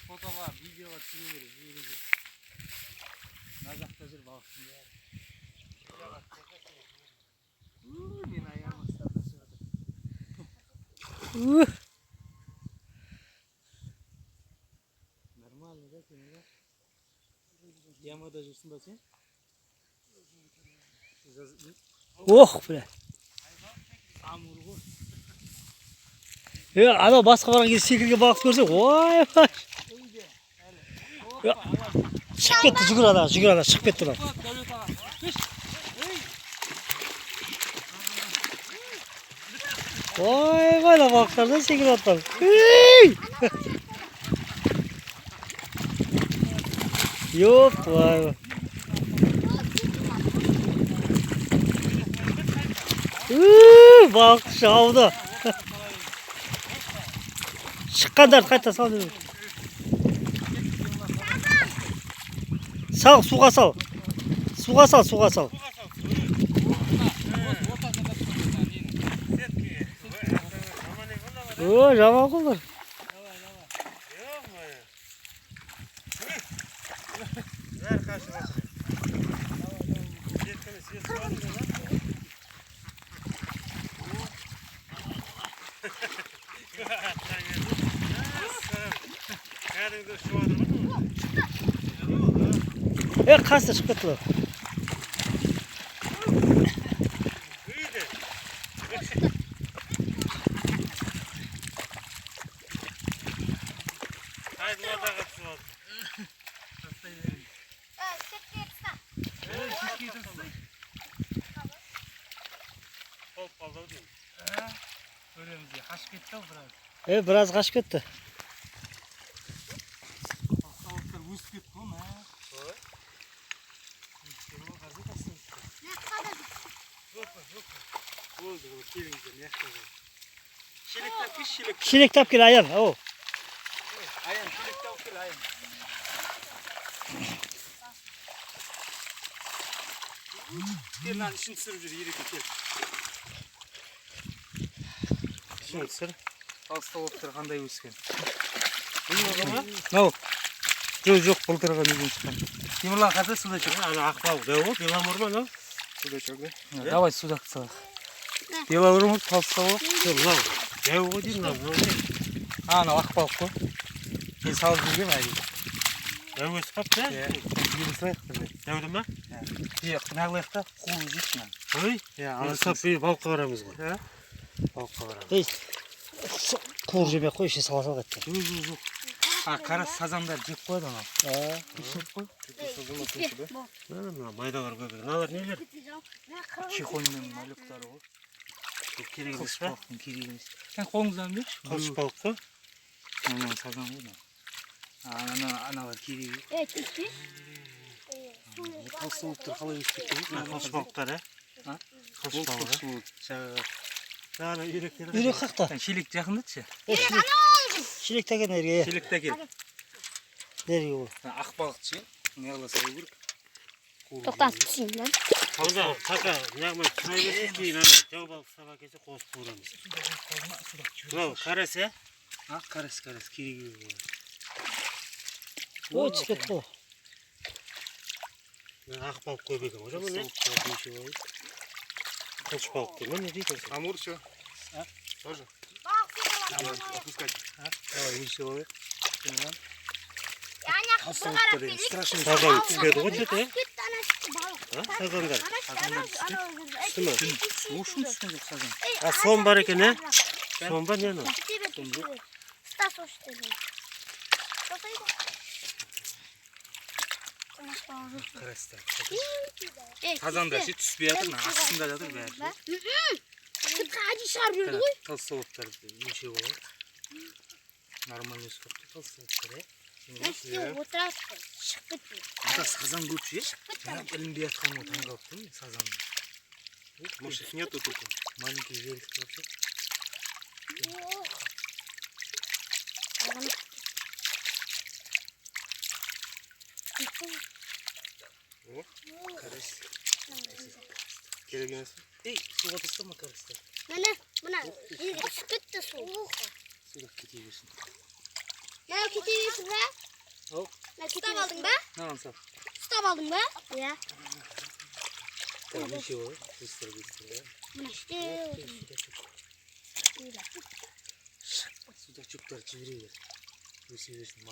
Fotoға, видеоға түсіру керек. Мына жақта жүр балықтың бәрі. Мен аяғым ыстап шығады. Нормально, да, сен, да? Ямада жүрсің ба сен? Ох, бля. Амур ғой. Ана басқа барған кезде секірген балықты көрсек, ой, шығып кетті, жүгір ана, шығып кетті ана. Ой, ана балықтардан секіріп аттар. Йоп, вай. Балық шауды. Шыққандарды қайта сал. Сал, суға сал. Суға сал. О, жаман қолдар. Қасы шығып кетті. Біраз қашып кетті. Шелек тап кел, Аян. Аян, шелек тап кел, Аян. Кел, мынаны ішін түсіріп жүр, ереке кел. Ішін түсір. Алыста болып тұр, қандай өскен. Бұл оға ма? Нау. Жоқ, бұлтырға неден шыққан. Темірлан қазір суда чөк. Ана ақбалық дәу ғой, беломор ма, нау? Суда чөк, да? Давай суда қысалақ. Беломор ма, қалыста ғой? Нау, дәу ғой деймін, нау. Ана ақбалық қой. Мен салып жүргем, әйде. Дәу өсіп қап, да? Елісілайық бірде. Дәуді ма? Нағылайықта қуылы жейші ма? Ой, алысап балыққа барамыз ғой. Балыққа барамыз. Қуыр жемей қой, ішіне сала сал кетті. Жоқ. Қара сазандар жеп қойды анау. Пешіріп қой. Майдалар көбек. Мыналар нелер? Чихоймен малюктары ғой. Керек емес па? Қылшық балықтың керек емес. Сен қолыңыздан берші. Қылшық балық қой. Сазан ғой. Аналар керек емес. Қалсы болып тұр, қалай өстіп тұр? Қылшық балықтар, Қылшық балығы. Жаңағы үйректер. Үйрек қақта. Шелек жақындатшы. Шелек тәкен ерге. Шелек тәкен. Нерге ол. Ақ балықшы. Неғыла салу керек. Тоқтатып түсейін, да? Қақа, неғымен сұрай берсіз кейін жау балық саба кесе қосып қуырамыз. Мынау қарас, Қарас, керек емес. Ой, түсіп кетті ғой. Ақ балық көбегі ғой, жаман, Қылшық балық деймін, не дейді? Амур все. Тоже? Давай, опускать. Давай, өлшеп алайық. Сазан түспеді ғой, деді, Сазандар. Түсті ма? Ошын түскен жоқ сазан. Сом бар екен, Сом ба, не анау? Стас ошты. Қарастар. Сазандар ше түспей жатыр, астында жатыр бәрі. Қаji шығарып жүрді ғой. Толстолоктар өлшеп алайық. Нормальный сорты толстолоктар, Мәште отырады, шығып кетті. Ата сазан көп ше? Ілінбей жатқанға таңғалыптым мен сазанды. Может их нету только? Маленький зелик вообще. О, карась. Gerek emas. Ey, suga tastama karıştır. Mana chiqib ketdi suv. Suga ketaversin. Mana ketaversin va. Hop. Tutab oldingmi? Ne olsa? Tutab oldingmi? Ya. Tamam, bir şey olur. Göster. Mana işte. Suda çöpler çeviriyor. Gösteriyorsun.